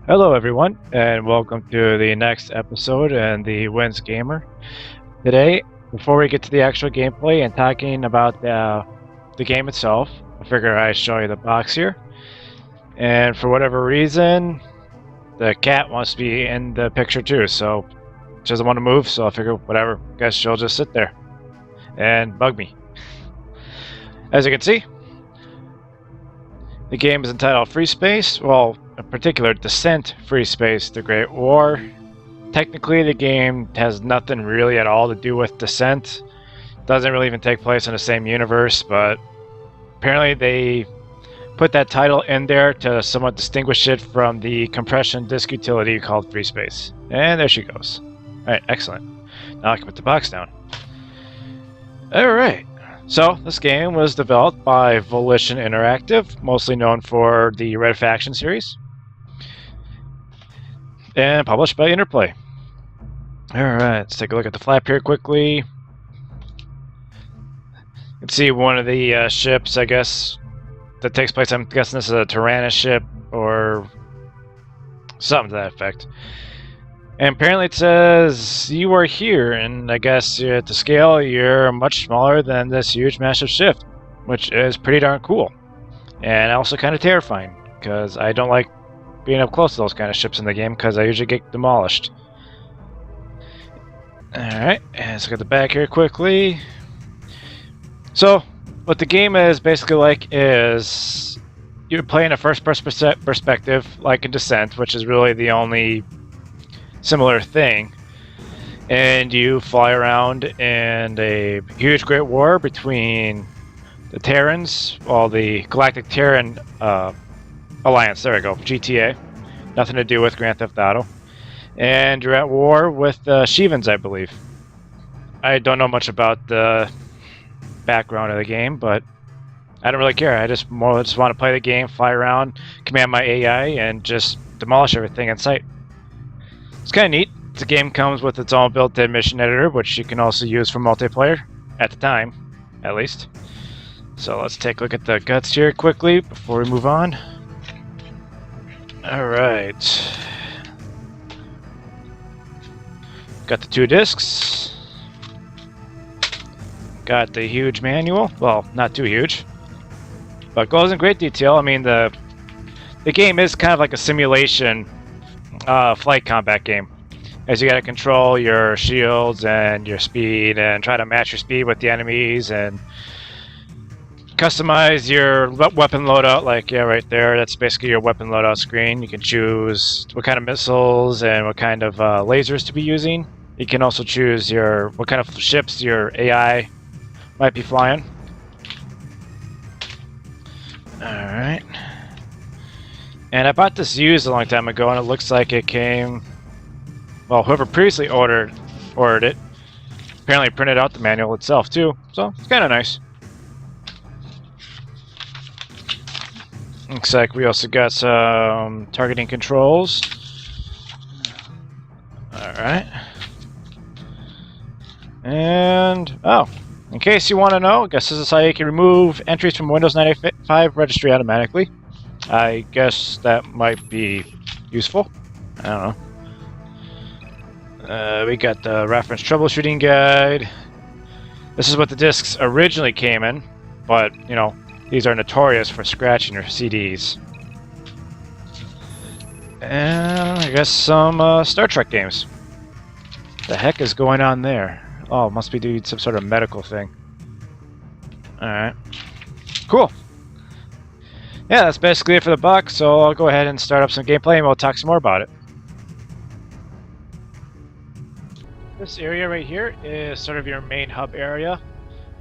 Hello, everyone, and welcome to the next episode in the WinsGamer. Today, before we get to the actual gameplay and talking about the game itself, I figure I'd show you the box here. And for whatever reason, the cat wants to be in the picture too, so she doesn't want to move, so I figure whatever, guess she'll just sit there and bug me. As you can see, the game is entitled Freespace, well, in particular, Descent Freespace, The Great War. Technically, the game has nothing really at all to do with Descent. Doesn't really even take place in the same universe, but apparently they put that title in there to somewhat distinguish it from the compression disk utility called Freespace. And there she goes. Alright, excellent. Now I can put the box down. Alright. So, this game was developed by Volition Interactive, mostly known for the Red Faction series, and published by Interplay. Alright, let's take a look at the flap here quickly. You can see one of the ships, I guess, that takes place. I'm guessing this is a Tyrannus ship or something to that effect. And apparently it says you are here, and I guess at the scale you're much smaller than this huge massive ship, which is pretty darn cool. And also kind of terrifying, because I don't like being up close to those kind of ships in the game, because I usually get demolished. Alright, and let's look at the back here quickly. So, what the game is basically like is you're playing a first-person perspective, like in Descent, which is really the only similar thing, and you fly around in a huge great war between the Terrans, well, the Galactic Terran Alliance, there we go, GTA, nothing to do with Grand Theft Auto, and you're at war with the Shivans, I believe. I don't know much about the background of the game, but I don't really care. I just want to play the game, fly around, command my AI, and just demolish everything in sight. It's kind of neat. The game comes with its own built-in mission editor, which you can also use for multiplayer, at the time, at least. So let's take a look at the guts here quickly before we move on. Alright. Got the 2 discs. Got the huge manual. Well, not too huge, but goes in great detail. I mean, the game is kind of like a simulation flight combat game, as you got to control your shields and your speed and try to match your speed with the enemies and customize your weapon loadout. Like, yeah, right there, that's basically your weapon loadout screen. You can choose what kind of missiles and what kind of lasers to be using. You can also choose what kind of ships your AI might be flying. Alright. And I bought this used a long time ago, and it looks like it came... Well, whoever previously ordered it apparently printed out the manual itself, too. So, it's kind of nice. Looks like we also got some targeting controls. Alright. And... oh, in case you want to know, I guess this is how you can remove entries from Windows 95 registry automatically. I guess that might be useful. I don't know. We got the reference troubleshooting guide. This is what the discs originally came in, but, you know, these are notorious for scratching your CDs. And I guess some Star Trek games. The heck is going on there? Oh, must be doing some sort of medical thing. Alright. Cool. Yeah, that's basically it for the box, so I'll go ahead and start up some gameplay and we'll talk some more about it. This area right here is sort of your main hub area.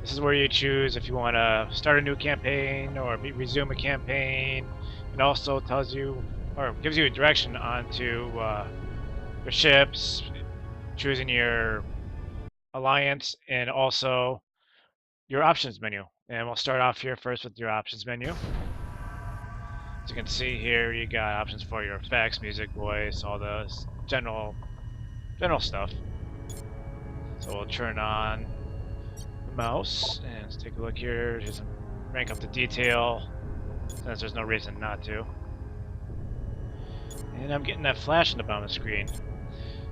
This is where you choose if you want to start a new campaign or resume a campaign. It also tells you, or gives you a direction onto your ships, choosing your alliance, and also your options menu. And we'll start off here first with your options menu. As you can see here, you got options for your effects, music, voice, all the general stuff. So we'll turn on the mouse and let's take a look here. Just rank up the detail, since there's no reason not to. And I'm getting that flash in the bottom of the screen.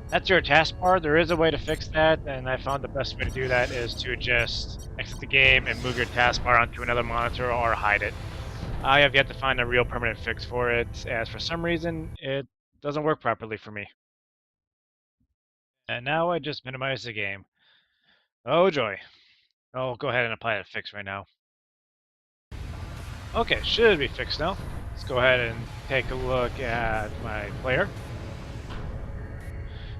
That's your taskbar. There is a way to fix that, and I found the best way to do that is to just exit the game and move your taskbar onto another monitor or hide it. I have yet to find a real permanent fix for it, as for some reason it doesn't work properly for me. And now I just minimize the game. Oh joy. I'll go ahead and apply that fix right now. Okay, should be fixed now. Let's go ahead and take a look at my player.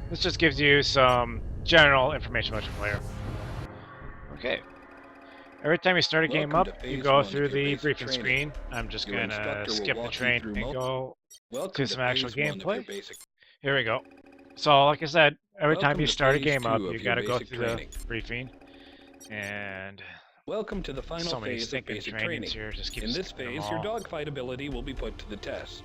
This just gives you some general information about your player. Okay. Every time you start a game up, you go through the briefing screen. I'm just going to skip the train and go to some actual gameplay. Here we go. So, like I said, every time you start a game up, you got to go through the briefing. And welcome to the final phase of basic training. Here. Just keep in this phase, your dogfight ability will be put to the test.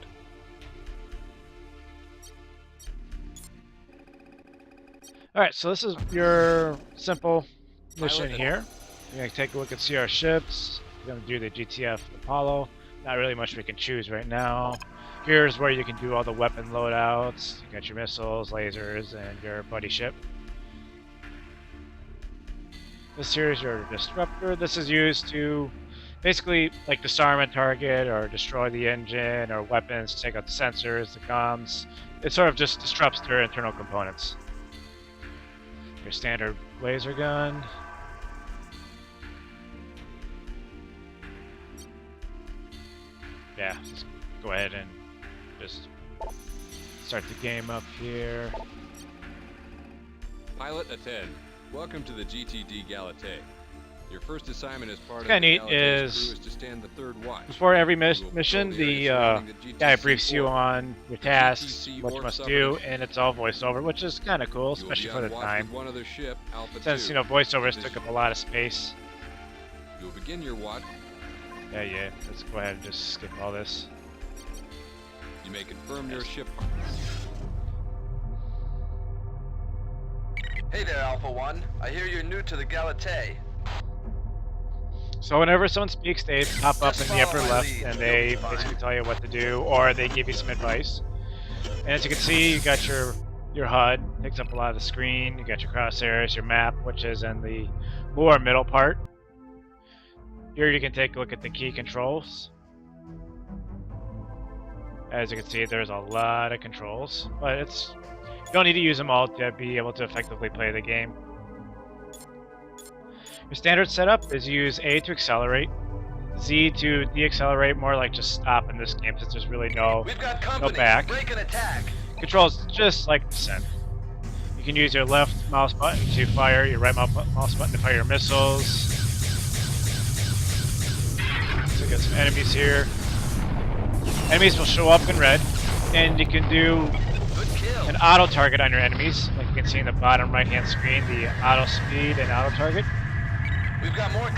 Alright, so this is your simple mission here. You're going to take a look and see our ships. We're going to do the GTF Apollo. Not really much we can choose right now. Here's where you can do all the weapon loadouts. You got your missiles, lasers, and your buddy ship. This here is your disruptor. This is used to basically like disarm a target or destroy the engine or weapons, take out the sensors, the comms. It sort of just disrupts their internal components. Your standard laser gun. Yeah, just go ahead and just start the game up here. Pilot attend. Welcome to the GTD Galatée. Your first assignment as part of the Galatée's crew is to stand the third watch. Before every mission, the guy briefs you on your tasks, what you must do, and it's all voiceover, which is kind of cool, especially for the time. One other ship, Alpha Since, 2. you know, voiceovers took up a lot of space. You'll begin your watch. Yeah, let's go ahead and just skip all this. You may confirm your ship. Hey there, Alpha 1. I hear you're new to the Galatée. So whenever someone speaks, they pop up in the upper left and they basically tell you what to do, or they give you some advice. And as you can see, you got your HUD, takes up a lot of the screen, you got your crosshairs, your map, which is in the lower middle part. Here you can take a look at the key controls. As you can see, there's a lot of controls, but you don't need to use them all to be able to effectively play the game. Your standard setup is use A to accelerate, Z to deaccelerate, more like just stop in this game since there's really no back. Break and attack. Controls just like Descent. You can use your left mouse button to fire, your right mouse button to fire your missiles. So get some enemies here. Enemies will show up in red, and you can do an auto target on your enemies, like you can see in the bottom right hand screen, the auto speed and auto target.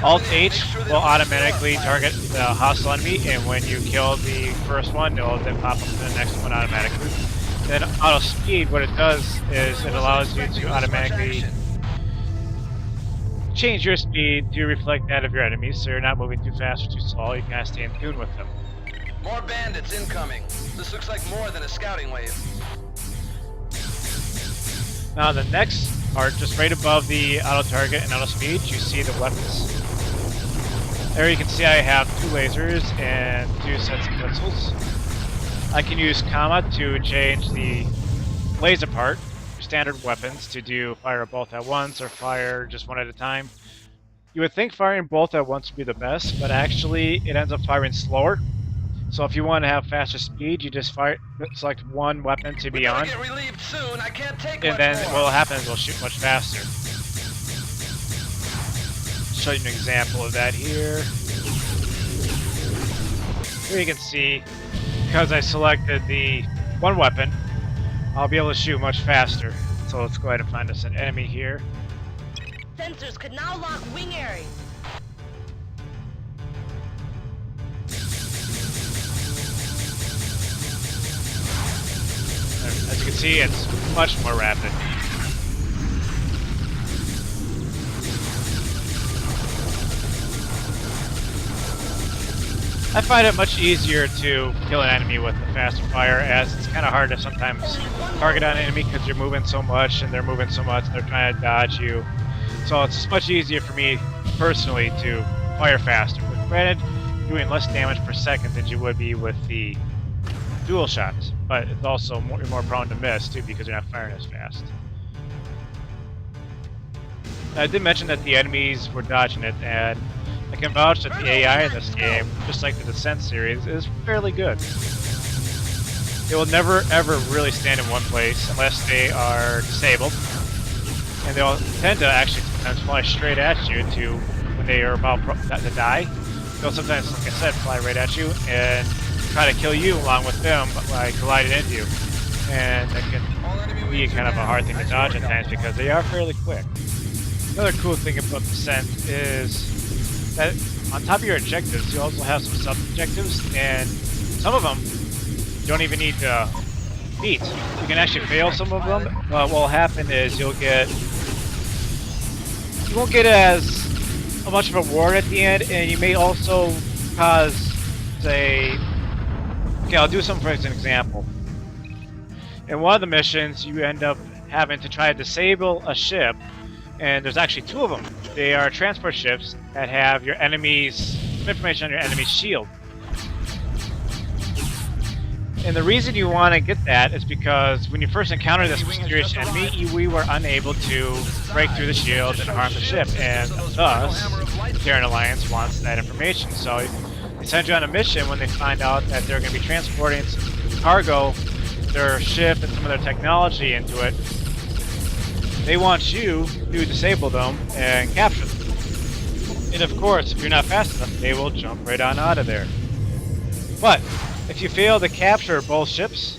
Alt-H will automatically target the hostile enemy, and when you kill the first one, it'll then pop up to the next one automatically. Then auto-speed, what it does is it allows you to automatically change your speed to reflect that of your enemies, so you're not moving too fast or too slow, you kind of stay in tune with them. More bandits incoming. This looks like more than a scouting wave. Now the next part, just right above the auto target and auto speed, you see the weapons. There you can see I have 2 lasers and 2 sets of missiles. I can use comma to change the laser part, standard weapons, to do fire both at once or fire just one at a time. You would think firing both at once would be the best, but actually it ends up firing slower. So if you want to have faster speed, you just select one weapon to be on. Get relieved soon. I can't take and then what will happen is we'll shoot much faster. Show you an example of that here. Here you can see, because I selected the one weapon, I'll be able to shoot much faster. So let's go ahead and find us an enemy here. Sensors could now lock wing areas. As you can see, it's much more rapid. I find it much easier to kill an enemy with the faster fire, as it's kind of hard to sometimes target on an enemy because you're moving so much and they're moving so much and they're trying to dodge you. So it's much easier for me personally to fire faster. But granted, doing less damage per second than you would be with the dual shots, but it's also you're more prone to miss too because you're not firing as fast. I did mention that the enemies were dodging it, and I can vouch that the AI in this game, just like the Descent series, is fairly good. They will never ever really stand in one place unless they are disabled, and they'll tend to actually sometimes fly straight at you to when they are about to die. They'll sometimes, like I said, fly right at you and try to kill you along with them by colliding into you, and that can be kind of a hard thing to dodge at times because they are fairly quick. Another cool thing about Descent is that on top of your objectives, you also have some sub-objectives, and some of them you don't even need to beat. You can actually fail some of them, but what will happen is you won't get as much of a reward at the end, and you may also cause, say, okay, I'll do something for an example. In one of the missions, you end up having to try to disable a ship, and there's actually two of them. They are transport ships that have your enemies, information on your enemy's shield. And the reason you want to get that is because when you first encounter this mysterious enemy, we were unable to break through the shield and harm the ship, and thus, the Terran Alliance wants that information. So they send you on a mission when they find out that they're going to be transporting some cargo, their ship, and some of their technology into it. They want you to disable them and capture them. And of course, if you're not fast enough, they will jump right on out of there. But if you fail to capture both ships,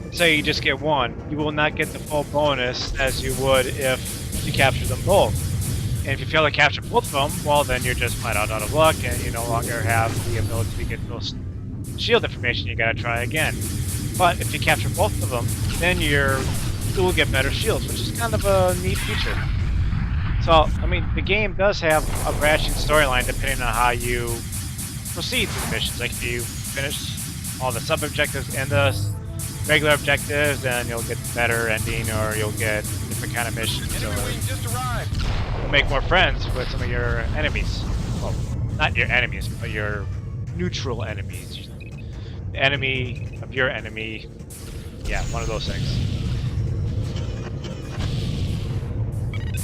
let's say you just get one, you will not get the full bonus as you would if you capture them both. And if you fail to capture both of them, well, then you're just flat out of luck and you no longer have the ability to get those shield information. You gotta try again. But if you capture both of them, then you will get better shields, which is kind of a neat feature. So, I mean, the game does have a branching storyline depending on how you proceed through the missions. Like if you finish all the sub-objectives and the regular objectives, then you'll get the better ending, or you'll get a different kind of missions. So you'll make more friends with some of your enemies. Well, not your enemies, but your neutral enemies. The enemy of your enemy. Yeah, one of those things.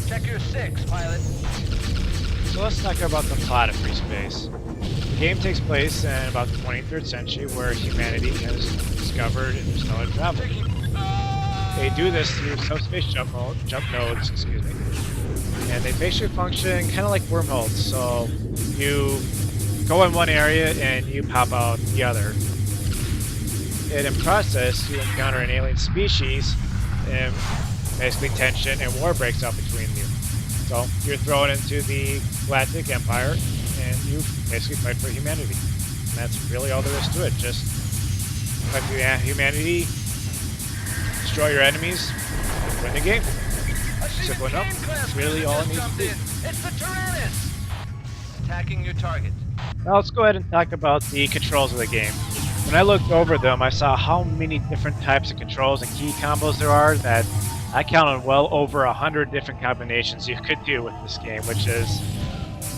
Check your 6, pilot. So let's talk about the plot of Freespace. The game takes place in about the 23rd century, where humanity has discovered interstellar travel. They do this through subspace jump nodes, excuse me. And they basically function kind of like wormholes. So you go in one area and you pop out the other. And in process, you encounter an alien species, and basically tension and war breaks out between you. So you're thrown into the Galactic Empire, and you basically fight for humanity. And that's really all there is to it. Just fight for humanity, destroy your enemies, win the game. Simple enough. That's really all it needs to be. It's the Tyrannus! Attacking your target. Now let's go ahead and talk about the controls of the game. When I looked over them, I saw how many different types of controls and key combos there are that I counted well over 100 different combinations you could do with this game, which is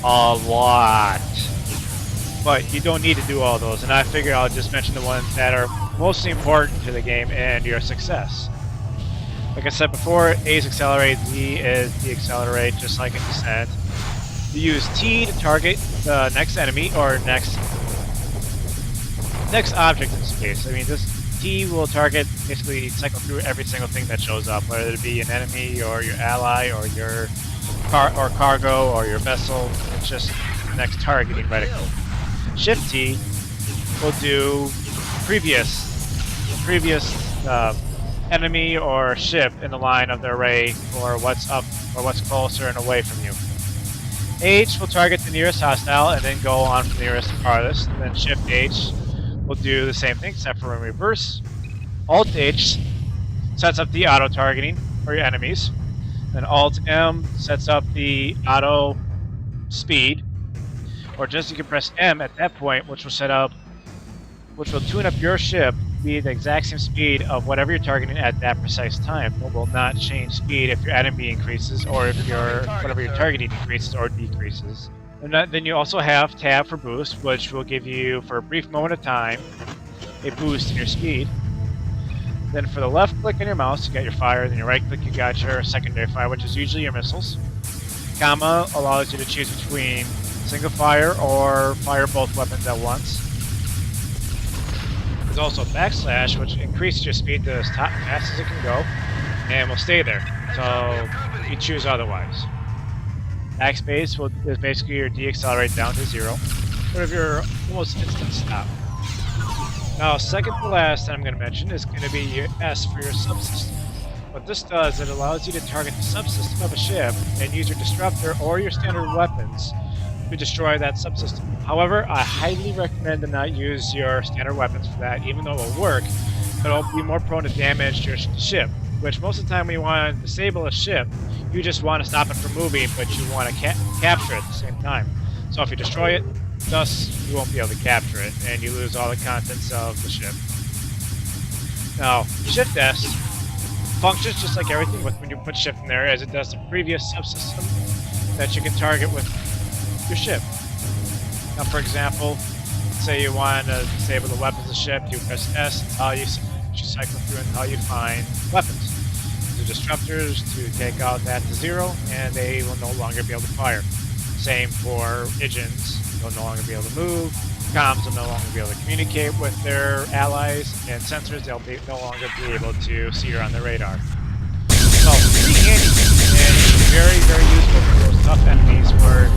a lot. But you don't need to do all those, and I figure I'll just mention the ones that are mostly important to the game and your success. Like I said before, A is accelerate, Z is deaccelerate, just like in Descent. You use T to target the next enemy or next object in space. I mean, this T will target, basically cycle through every single thing that shows up, whether it be an enemy or your ally or your cargo or your vessel. It's just the next targeting reticle. Shift T will do previous enemy or ship in the line of the array for what's up or what's closer and away from you. H will target the nearest hostile and then go on from the nearest to farthest. And then Shift H will do the same thing except for in reverse. Alt H sets up the auto targeting for your enemies. Then Alt M sets up the auto speed or just you can press M at that point, which will tune up your ship to be the exact same speed of whatever you're targeting at that precise time. It will not change speed if your enemy increases or if whatever you're targeting increases or decreases. And then you also have tab for boost, which will give you, for a brief moment of time, a boost in your speed. Then for the left click on your mouse, you got your fire. Then your right click, you got your secondary fire, which is usually your missiles. Comma allows you to choose between single fire or fire both weapons at once. There's also backslash, which increases your speed to as fast as it can go, and will stay there until you choose otherwise. Backspace is basically your deaccelerate down to 0, sort of your almost instant stop. Now, second to last that I'm going to mention is going to be your S for your subsystem. What this does, it allows you to target the subsystem of a ship and use your disruptor or your standard weapons to destroy that subsystem. However, I highly recommend to not use your standard weapons for that, even though it will work, but it'll be more prone to damage to your ship, which most of the time when you want to disable a ship, you just want to stop it from moving, but you want to capture it at the same time. So if you destroy it, thus you won't be able to capture it, and you lose all the contents of the ship. Now, Shift S functions just like everything when you put Shift in there, as it does the previous subsystem that you can target with your ship. Now, for example, say you want to disable the weapons of the ship, you press S until you cycle through until you find weapons. The disruptors to take out that to 0, and they will no longer be able to fire. Same for engines, they'll no longer be able to move. Comms will no longer be able to communicate with their allies, and sensors they'll no longer be able to see her on the radar. So, pretty handy, and very, very useful for those tough enemies where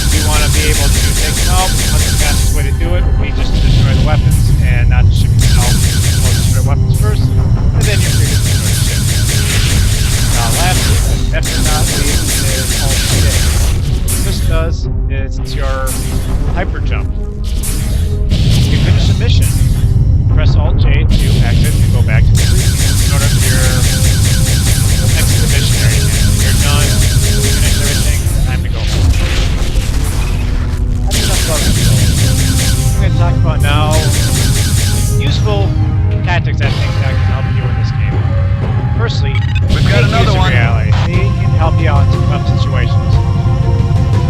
you want to be able to take them out, but the fastest way to do it would be just to destroy the weapons and not the ship itself. So destroy weapons first, and then you're free to destroy the ship. Now lastly, but definitely not least, is Alt J. What this does is it's your hyper jump. You finish a mission, press Alt J to exit and go back to the previous. Start up your exit the mission area again. You're done, you finish everything, time to go home. That's enough about this. I'm going to talk about now useful tactics I think that can help you in this game. Firstly, We've got another one. Reality. They can help you out in some tough situations.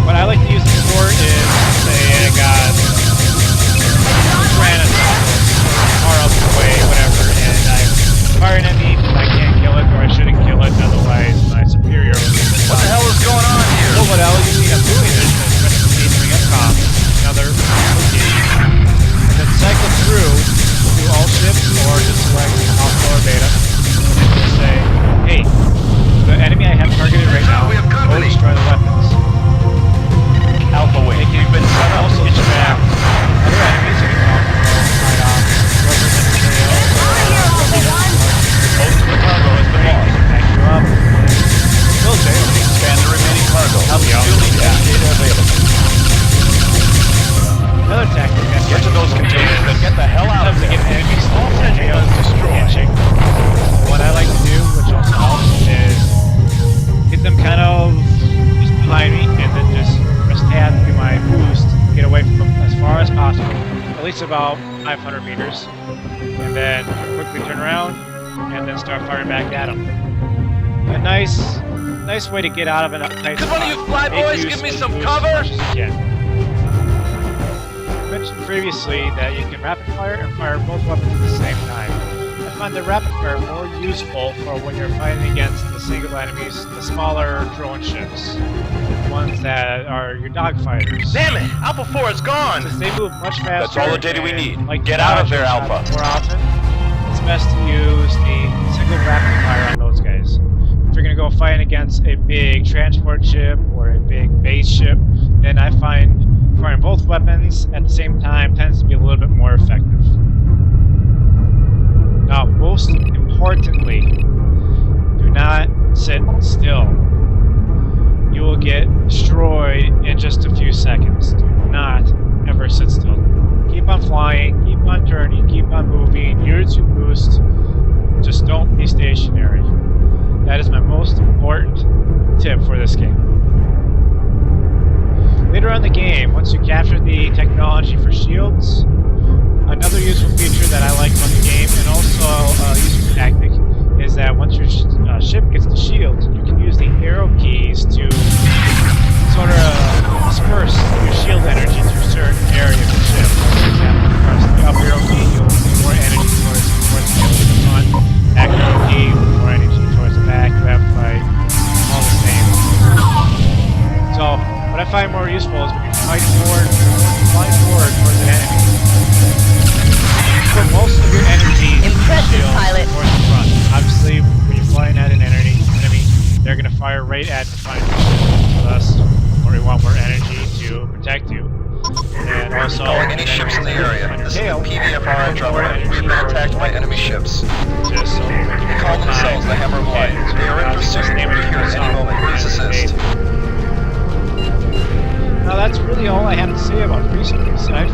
What I like to use this for is, say I got far out of the way, whatever, and I fire an enemy, I can't kill it, or I shouldn't kill it, otherwise my superior will be missed. What the hell is going on here? So what I'll usually end up doing is press the key to bring up comms, another key, and then cycle through to all ships, or just select alpha or beta, and just say, hey, the enemy I have targeted right now, go destroy the weapons. Alpha Wing, we've been set up. Also track other enemies you can help fight off, whoever's in the tail, Most of the cargo has been lost. back you up, still jail. Scan the remaining cargo. Help you out. Still need data available. Another tactic that's Get to those containers and get the hell out of to there. get enemies All sensors destroyed. handshake. What I like to do, which also helps, is get them kind of just behind me and then just press tab to do my boost, get away from them as far as possible, at least about 500 meters, and then quickly turn around and then start firing back at them. A nice way to get out of an tight Could spot. one of you fly Make boys use give me of some boost cover? as much as you can. I mentioned previously that you can rapid fire and fire both weapons at the same time. I find the rapid fire more useful for when you're fighting against the single enemies, the smaller drone ships, the ones that are your dogfighters. Damn it! Alpha 4 is gone! Since they move much faster. That's all the data we and need. Like Get out of there, Alpha. More often, it's best to use the single rapid fire on those guys. If you're gonna go fighting against a big transport ship or a big base ship, then I find firing both weapons at the same time tends to be a little bit more effective. Now, most importantly, do not sit still. You will get destroyed in just a few seconds. Do not ever sit still. Keep on flying, keep on turning, keep on moving, use your boost. Just don't be stationary. That is my most important tip for this game. Later on in the game, once you capture the technology for shields, another useful feature that I like about the game, and also a useful tactic, is that once your ship gets the shield, you can use the arrow keys to sort of disperse your shield energy to a certain area of the ship. For example, press the up arrow key, you'll move more energy towards the shield in the front. Back arrow key, more energy towards the back, left, right, all the same. So, what I find more useful is when you're flying forward towards an enemy. You put most of your energy in the shield towards the front. Obviously, when you're flying at an enemy, they're going to fire right at the front of the ship. Thus, we want more energy to protect you. And also, Calling any ships in the area. This is the PVFR Andromeda. We've been attacked by enemy ships. Just so They call themselves the Hammer of Light. They are in pursuit. We'll be here at any moment. Please assist. Now that's really all I had to say about Freespace. I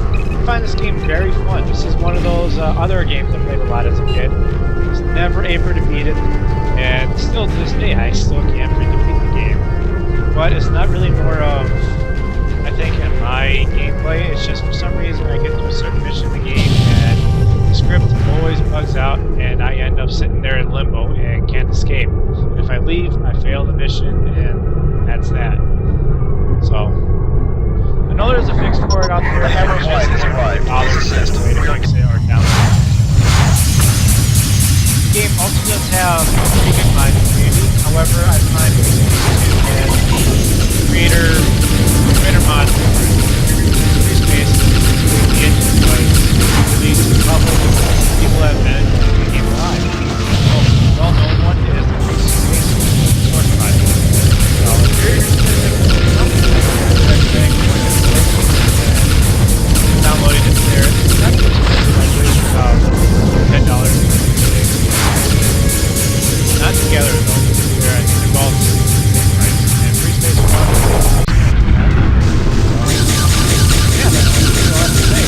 find this game very fun. This is one of those other games I played a lot as a kid. I was never able to beat it, and still to this day I still can't freaking beat the game. But it's not really more of, I think, in my gameplay. It's just for some reason I get to a certain mission in the game and the script always bugs out and I end up sitting there in limbo and can't escape. And if I leave, I fail the mission and that's that. So, I know there's a fix for it out there. The Hammer of Light has arrived. Please assist. Way to fix it or download it. The game also does have a pretty good mod community. However, I find it as creator mod Freespace the engine was released to the public. People have been keeping the game alive. The well-known one is the Freespace source project. So if you're interested in something, downloading it there. It's not just about $10. Not together though. They're both the same price. And Freespace One. Yeah, that's all I have to say.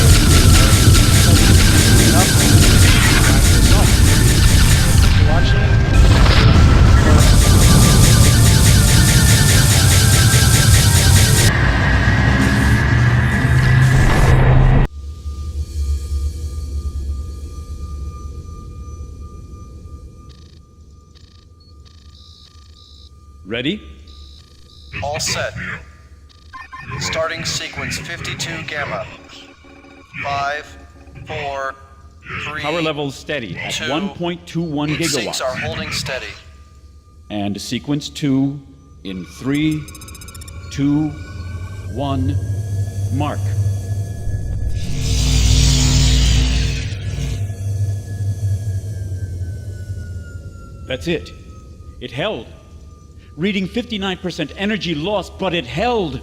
Thanks for watching. Ready? All set. Starting sequence 52 Gamma. 5, 4, 3. Power levels steady at 1.21 Sinks are gigawatts. holding steady. And sequence 2 in 3, 2, 1, mark. That's it. It held. Reading 59% energy loss, but it held.